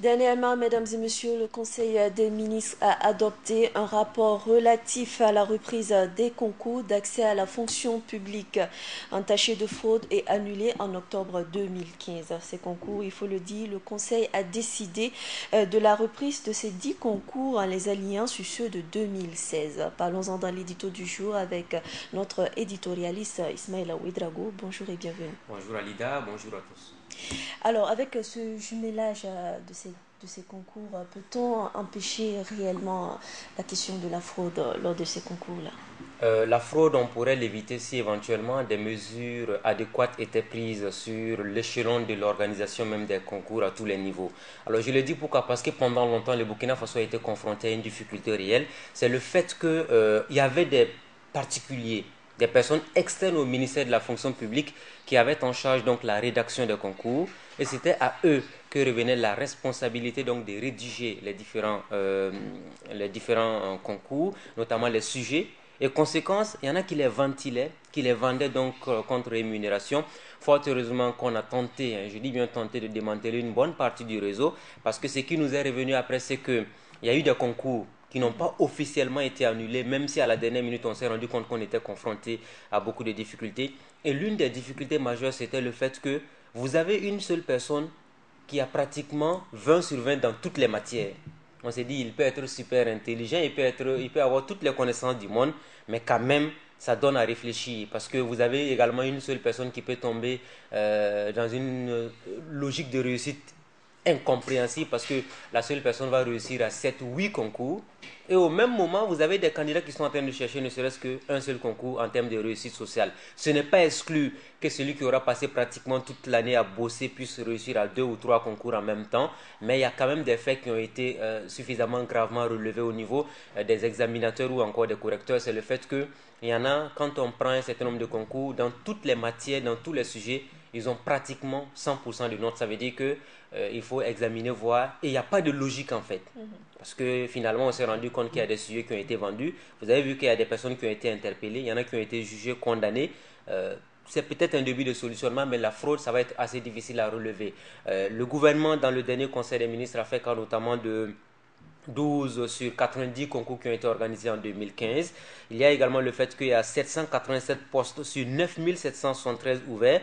Dernièrement, mesdames et messieurs, le Conseil des ministres a adopté un rapport relatif à la reprise des concours d'accès à la fonction publique entachés de fraude et annulés en octobre 2015. Ces concours, il faut le dire, le Conseil a décidé de la reprise de ces 10 concours en les alignant sur ceux de 2016. Parlons-en dans l'édito du jour avec notre éditorialiste Ismaël Ouedraogo. Bonjour et bienvenue. Bonjour Alida, bonjour à tous. Alors, avec ce jumelage de ces concours, peut-on empêcher réellement la question de la fraude lors de ces concours-là? La fraude, on pourrait l'éviter si éventuellement des mesures adéquates étaient prises sur l'échelon de l'organisation même des concours à tous les niveaux. Alors je le dis pourquoi? Parce que pendant longtemps, le Burkina Faso a été confronté à une difficulté réelle. C'est le fait qu'il y avait des particuliers, des personnes externes au ministère de la fonction publique qui avaient en charge donc la rédaction des concours, et c'était à eux que revenait la responsabilité donc de rédiger les différents concours, notamment les sujets. Et conséquence, il y en a qui les ventilaient, qui les vendaient donc contre rémunération. Fort heureusement qu'on a tenté, je dis bien tenté, de démanteler une bonne partie du réseau, parce que ce qui nous est revenu après, c'est qu'il y a eu des concours qui n'ont pas officiellement été annulés, même si à la dernière minute on s'est rendu compte qu'on était confronté à beaucoup de difficultés. Et l'une des difficultés majeures, c'était le fait que vous avez une seule personne qui a pratiquement 20 sur 20 dans toutes les matières. On s'est dit, il peut être super intelligent, il peut avoir toutes les connaissances du monde, mais quand même, ça donne à réfléchir, parce que vous avez également une seule personne qui peut tomber dans une logique de réussite incompréhensible, parce que la seule personne va réussir à 7 ou 8 concours, et au même moment, vous avez des candidats qui sont en train de chercher ne serait-ce qu'un seul concours en termes de réussite sociale. Ce n'est pas exclu que celui qui aura passé pratiquement toute l'année à bosser puisse réussir à 2 ou 3 concours en même temps, mais il y a quand même des faits qui ont été suffisamment gravement relevés au niveau des examinateurs ou encore des correcteurs. C'est le fait que il y en a, quand on prend un certain nombre de concours, dans toutes les matières, dans tous les sujets, ils ont pratiquement 100% de notes. Ça veut dire que il faut examiner, voir, et il n'y a pas de logique en fait. Parce que finalement, on s'est rendu compte qu'il y a des sujets qui ont été vendus. Vous avez vu qu'il y a des personnes qui ont été interpellées, il y en a qui ont été jugées, condamnées. C'est peut-être un début de solutionnement, mais la fraude, ça va être assez difficile à relever. Le gouvernement, dans le dernier Conseil des ministres, a fait cas notamment de 12 sur 90 concours qui ont été organisés en 2015. Il y a également le fait qu'il y a 787 postes sur 9773 ouverts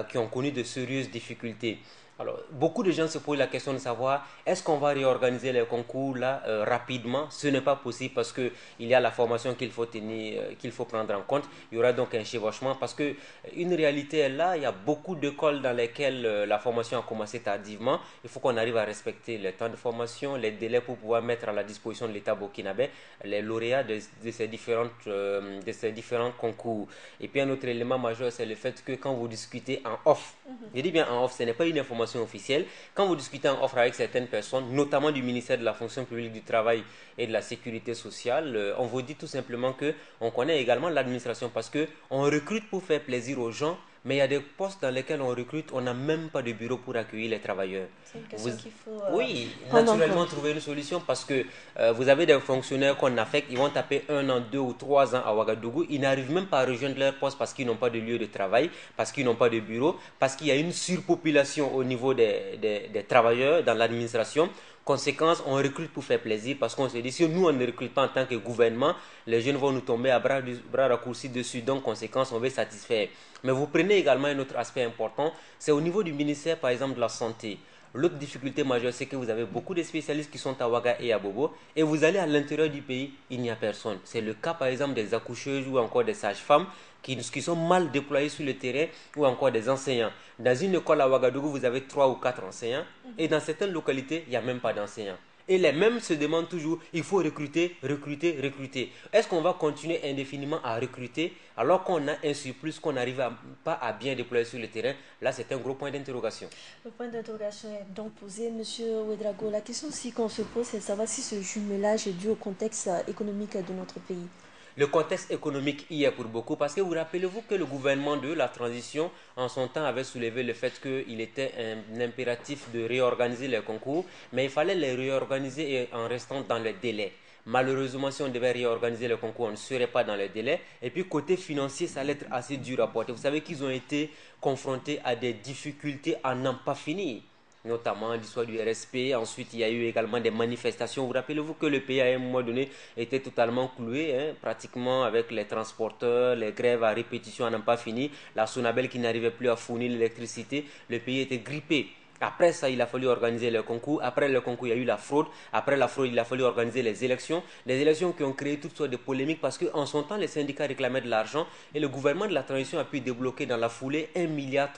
qui ont connu de sérieuses difficultés. Alors, beaucoup de gens se posent la question de savoir est-ce qu'on va réorganiser les concours là rapidement? Ce n'est pas possible parce qu'il y a la formation qu'il faut tenir, qu'il faut prendre en compte. Il y aura donc un chevauchement parce que une réalité est là. Il y a beaucoup d'écoles dans lesquelles la formation a commencé tardivement. Il faut qu'on arrive à respecter le temps de formation, les délais pour pouvoir mettre à la disposition de l'État burkinabé les lauréats de ces différents concours. Et puis un autre élément majeur, c'est le fait que quand vous discutez en off, je dis bien en off, ce n'est pas une information officielle. Quand vous discutez en offre avec certaines personnes, notamment du ministère de la fonction publique du travail et de la sécurité sociale, on vous dit tout simplement que on connaît également l'administration parce que on recrute pour faire plaisir aux gens, mais il y a des postes dans lesquels on recrute, on n'a même pas de bureau pour accueillir les travailleurs. C'est une Vous, question qu'il faut oui, prendre en naturellement compte. trouver une solution parce que vous avez des fonctionnaires qu'on affecte, ils vont taper 1 an, 2 ou 3 ans à Ouagadougou, ils n'arrivent même pas à rejoindre leur poste parce qu'ils n'ont pas de lieu de travail, parce qu'ils n'ont pas de bureau, parce qu'il y a une surpopulation au niveau des travailleurs dans l'administration. Conséquence, on recrute pour faire plaisir parce qu'on se dit si nous on ne recrute pas en tant que gouvernement, les jeunes vont nous tomber à bras raccourcis dessus. Donc, conséquence, on veut satisfaire. Mais vous prenez également un autre aspect important, c'est au niveau du ministère par exemple de la santé. L'autre difficulté majeure, c'est que vous avez beaucoup de spécialistes qui sont à Ouaga et à Bobo, et vous allez à l'intérieur du pays, il n'y a personne. C'est le cas par exemple des accoucheuses ou encore des sages-femmes qui sont mal déployées sur le terrain, ou encore des enseignants. Dans une école à Ouagadougou, vous avez 3 ou 4 enseignants, et dans certaines localités, il n'y a même pas d'enseignants. Et les mêmes se demandent toujours, il faut recruter, recruter, recruter. Est-ce qu'on va continuer indéfiniment à recruter alors qu'on a un surplus qu'on n'arrive pas à bien déployer sur le terrain? Là, c'est un gros point d'interrogation. Le point d'interrogation est donc posé, Monsieur Ouedraogo. La question aussi qu'on se pose, c'est de savoir si ce jumelage est dû au contexte économique de notre pays. Le contexte économique y est pour beaucoup parce que vous rappelez-vous que le gouvernement de la transition en son temps avait soulevé le fait qu'il était un impératif de réorganiser les concours, mais il fallait les réorganiser en restant dans les délais. Malheureusement, si on devait réorganiser le concours, on ne serait pas dans les délais. Et puis, côté financier, ça allait être assez dur à porter. Vous savez qu'ils ont été confrontés à des difficultés à n'en pas finir. notamment l'histoire du RSP. Ensuite, il y a eu également des manifestations. Vous rappelez-vous que le pays, à un moment donné, était totalement cloué, hein, pratiquement avec les transporteurs, les grèves à répétition à n'en pas fini, la Sonabel qui n'arrivait plus à fournir l'électricité, le pays était grippé. Après ça, il a fallu organiser le concours. Après le concours, il y a eu la fraude. Après la fraude, il a fallu organiser les élections. Des élections qui ont créé toutes sortes de polémiques parce qu'en son temps, les syndicats réclamaient de l'argent et le gouvernement de la transition a pu débloquer dans la foulée 1,3 milliard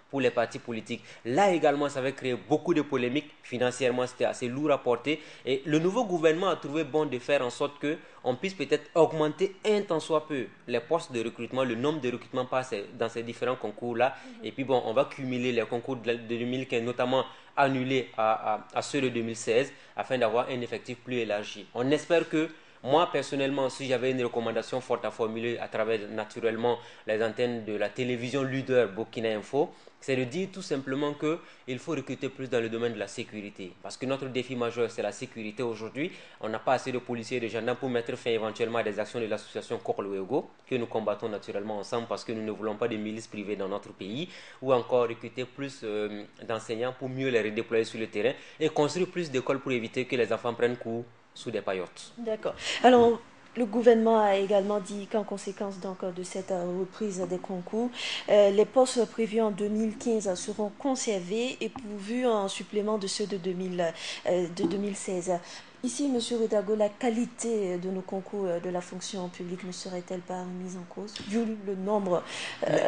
pour les partis politiques. Là également, ça avait créé beaucoup de polémiques. Financièrement, c'était assez lourd à porter. Et le nouveau gouvernement a trouvé bon de faire en sorte que on puisse peut-être augmenter un tant soit peu les postes de recrutement, le nombre de recrutements dans ces différents concours-là. Et puis bon, on va cumuler les concours de 2015, notamment annulés à ceux de 2016, afin d'avoir un effectif plus élargi. On espère que moi, personnellement, si j'avais une recommandation forte à formuler à travers naturellement les antennes de la télévision leader Burkina Info, c'est de dire tout simplement qu'il faut recruter plus dans le domaine de la sécurité. Parce que notre défi majeur, c'est la sécurité aujourd'hui. On n'a pas assez de policiers et de gendarmes pour mettre fin éventuellement à des actions de l'association Korloego, que nous combattons naturellement ensemble parce que nous ne voulons pas de milices privées dans notre pays, ou encore recruter plus d'enseignants pour mieux les redéployer sur le terrain et construire plus d'écoles pour éviter que les enfants prennent cours sous des paillotes. D'accord. Alors, le gouvernement a également dit qu'en conséquence donc, de cette reprise des concours, les postes prévus en 2015 seront conservés et pourvus en supplément de ceux de 2016. Ici, M. Redago, la qualité de nos concours de la fonction publique ne serait-elle pas remise en cause, vu le nombre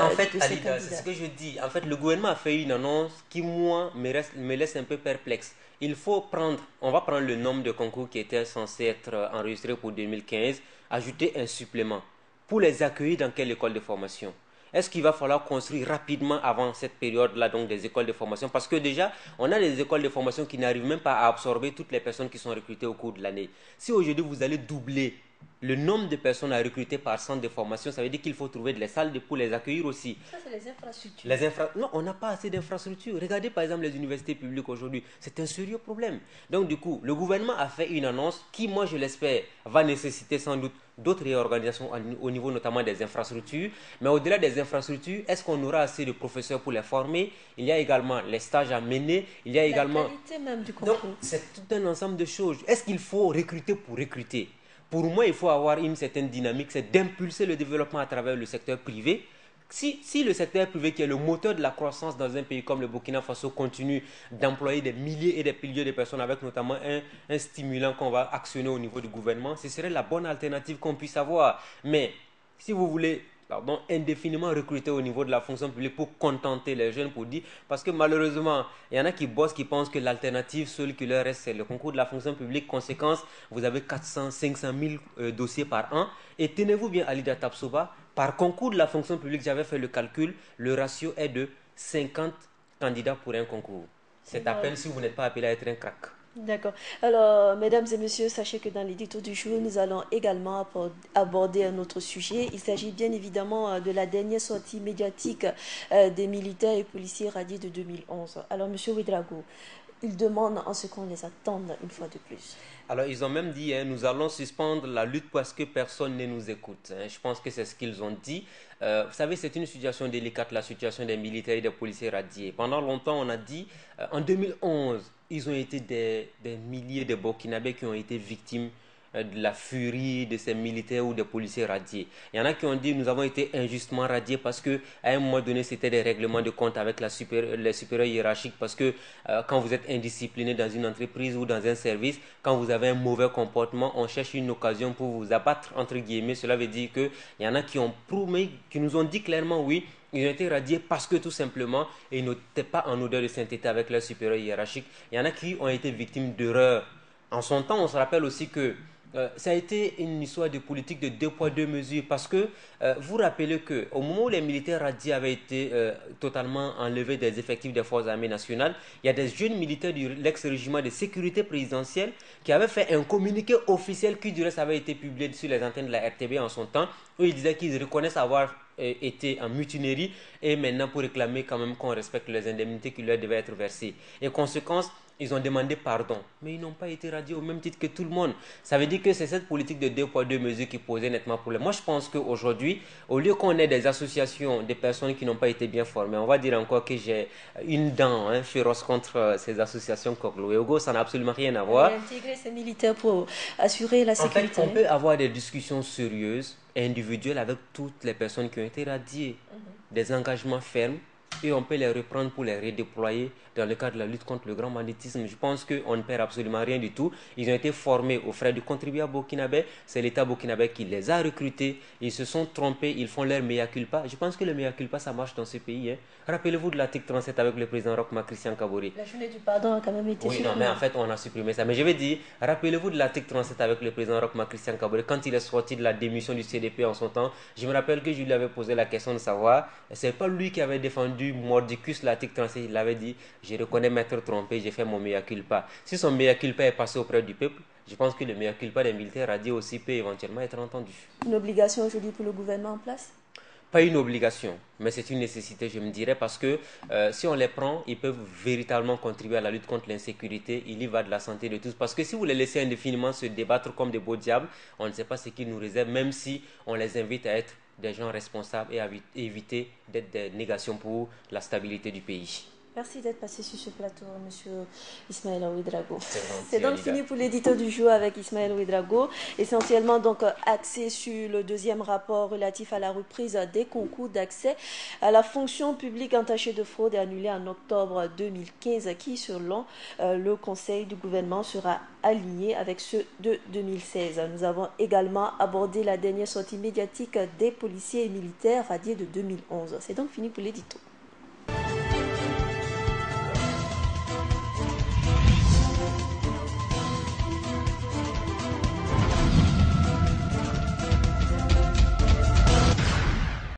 En fait, de ces Alida, candidats? c'est ce que je dis. En fait, le gouvernement a fait une annonce qui, moi, me laisse un peu perplexe. On va prendre le nombre de concours qui étaient censés être enregistrés pour 2015, ajouter un supplément. Pour les accueillir dans quelle école de formation? Est-ce qu'il va falloir construire rapidement avant cette période-là donc des écoles de formation? Parce que déjà, on a des écoles de formation qui n'arrivent même pas à absorber toutes les personnes qui sont recrutées au cours de l'année. Si aujourd'hui vous allez doubler le nombre de personnes à recruter par centre de formation, ça veut dire qu'il faut trouver des salles pour les accueillir aussi. Ça, c'est les infrastructures. Non, on n'a pas assez d'infrastructures. Regardez par exemple les universités publiques aujourd'hui. C'est un sérieux problème. Donc du coup, le gouvernement a fait une annonce qui, moi je l'espère, va nécessiter sans doute d'autres réorganisations au niveau notamment des infrastructures. Mais au-delà des infrastructures, est-ce qu'on aura assez de professeurs pour les former? Il y a également les stages à mener. Il y a également... La qualité même du concours. Donc, c'est tout un ensemble de choses. Est-ce qu'il faut recruter pour recruter? Pour moi, il faut avoir une certaine dynamique, c'est d'impulser le développement à travers le secteur privé. Si le secteur privé, qui est le moteur de la croissance dans un pays comme le Burkina Faso, continue d'employer des milliers et des milliers de personnes avec notamment un stimulant qu'on va actionner au niveau du gouvernement, ce serait la bonne alternative qu'on puisse avoir. Mais si vous voulez indéfiniment recruter au niveau de la fonction publique pour contenter les jeunes, pour dire, parce que malheureusement, il y en a qui bossent, qui pensent que l'alternative seule qui leur reste, c'est le concours de la fonction publique. Conséquence, vous avez 400, 500 000 dossiers par an. Et tenez-vous bien, Alida Tapsoba, par concours de la fonction publique, j'avais fait le calcul, le ratio est de 50 candidats pour un concours. C'est à peine si vous n'êtes pas appelé à être un crack. D'accord. Alors, mesdames et messieurs, sachez que dans l'édito du jour, nous allons également aborder un autre sujet. Il s'agit bien évidemment de la dernière sortie médiatique des militaires et policiers radiés de 2011. Alors, monsieur Ouedraogo, ils demandent en ce qu'on les attende une fois de plus. Alors, ils ont même dit, nous allons suspendre la lutte parce que personne ne nous écoute. Je pense que c'est ce qu'ils ont dit. Vous savez, c'est une situation délicate, la situation des militaires et des policiers radiés. Pendant longtemps, on a dit, en 2011, ils ont été des milliers de Burkinabés qui ont été victimes de la furie de ces militaires ou des policiers radiés. Il y en a qui ont dit nous avons été injustement radiés parce que à un moment donné c'était des règlements de compte avec les supérieurs hiérarchiques parce que quand vous êtes indiscipliné dans une entreprise ou dans un service, quand vous avez un mauvais comportement, on cherche une occasion pour vous abattre entre guillemets. Cela veut dire que il y en a qui ont promis, qui nous ont dit clairement oui, ils ont été radiés parce que tout simplement ils n'étaient pas en odeur de sainteté avec leurs supérieurs hiérarchiques. Il y en a qui ont été victimes d'erreurs. En son temps, on se rappelle aussi que ça a été une histoire de politique de deux poids deux mesures parce que vous rappelez que au moment où les militaires radiés avaient été totalement enlevés des effectifs des forces armées nationales, il y a des jeunes militaires de l'ex-régiment de sécurité présidentielle qui avaient fait un communiqué officiel qui du reste avait été publié sur les antennes de la RTB en son temps où ils disaient qu'ils reconnaissent avoir été en mutinerie et maintenant pour réclamer quand même qu'on respecte les indemnités qui leur devaient être versées. Et conséquence, Ils ont demandé pardon, mais ils n'ont pas été radiés au même titre que tout le monde. Ça veut dire que c'est cette politique de deux poids, deux mesures qui posait nettement problème. Moi, je pense qu'aujourd'hui, au lieu qu'on ait des associations, des personnes qui n'ont pas été bien formées, on va dire encore que j'ai une dent féroce contre ces associations Koglo et Ogo, ça n'a absolument rien à voir. Intégrer ces militaires pour assurer la En fait, sécurité. on peut avoir des discussions sérieuses et individuelles avec toutes les personnes qui ont été radiées, des engagements fermes, et on peut les reprendre pour les redéployer dans le cadre de la lutte contre le grand banditisme. Je pense qu'on ne perd absolument rien du tout. Ils ont été formés aux frais du contribuable burkinabé. C'est l'État burkinabé qui les a recrutés. Ils se sont trompés. Ils font leur mea culpa. Je pense que le mea culpa, ça marche dans ce pays. Hein. Rappelez-vous de l'article 37 avec le président Roch-Marc Christian Kabore. La journée du pardon a quand même été Oui, non, mais en fait, on a supprimé ça. Mais je vais dire, rappelez-vous de l'article 37 avec le président Roch-Marc Christian Kabore. Quand il est sorti de la démission du CDP en son temps, je me rappelle que je lui avais posé la question de savoir, c'est pas lui qui avait défendu mordicus l'article 37, il avait dit, je reconnais m'être trompé, j'ai fait mon mea culpa. Si son mea culpa est passé auprès du peuple, je pense que le mea culpa des militaires radiés aussi peut éventuellement être entendu. Une obligation aujourd'hui pour le gouvernement en place? Pas une obligation, mais c'est une nécessité, je me dirais, parce que si on les prend, ils peuvent véritablement contribuer à la lutte contre l'insécurité. Il y va de la santé de tous. Parce que si vous les laissez indéfiniment se débattre comme des beaux diables, on ne sait pas ce qu'ils nous réservent, même si on les invite à être des gens responsables et à éviter d'être des négations pour la stabilité du pays. Merci d'être passé sur ce plateau, monsieur Ismaël Ouedraogo. C'est donc fini pour l'édito du jour avec Ismaël Ouedraogo, essentiellement donc axé sur le deuxième rapport relatif à la reprise des concours d'accès à la fonction publique entachée de fraude et annulé en octobre 2015, qui, selon le Conseil du gouvernement, sera aligné avec ceux de 2016. Nous avons également abordé la dernière sortie médiatique des policiers et militaires radiés de 2011. C'est donc fini pour l'édito.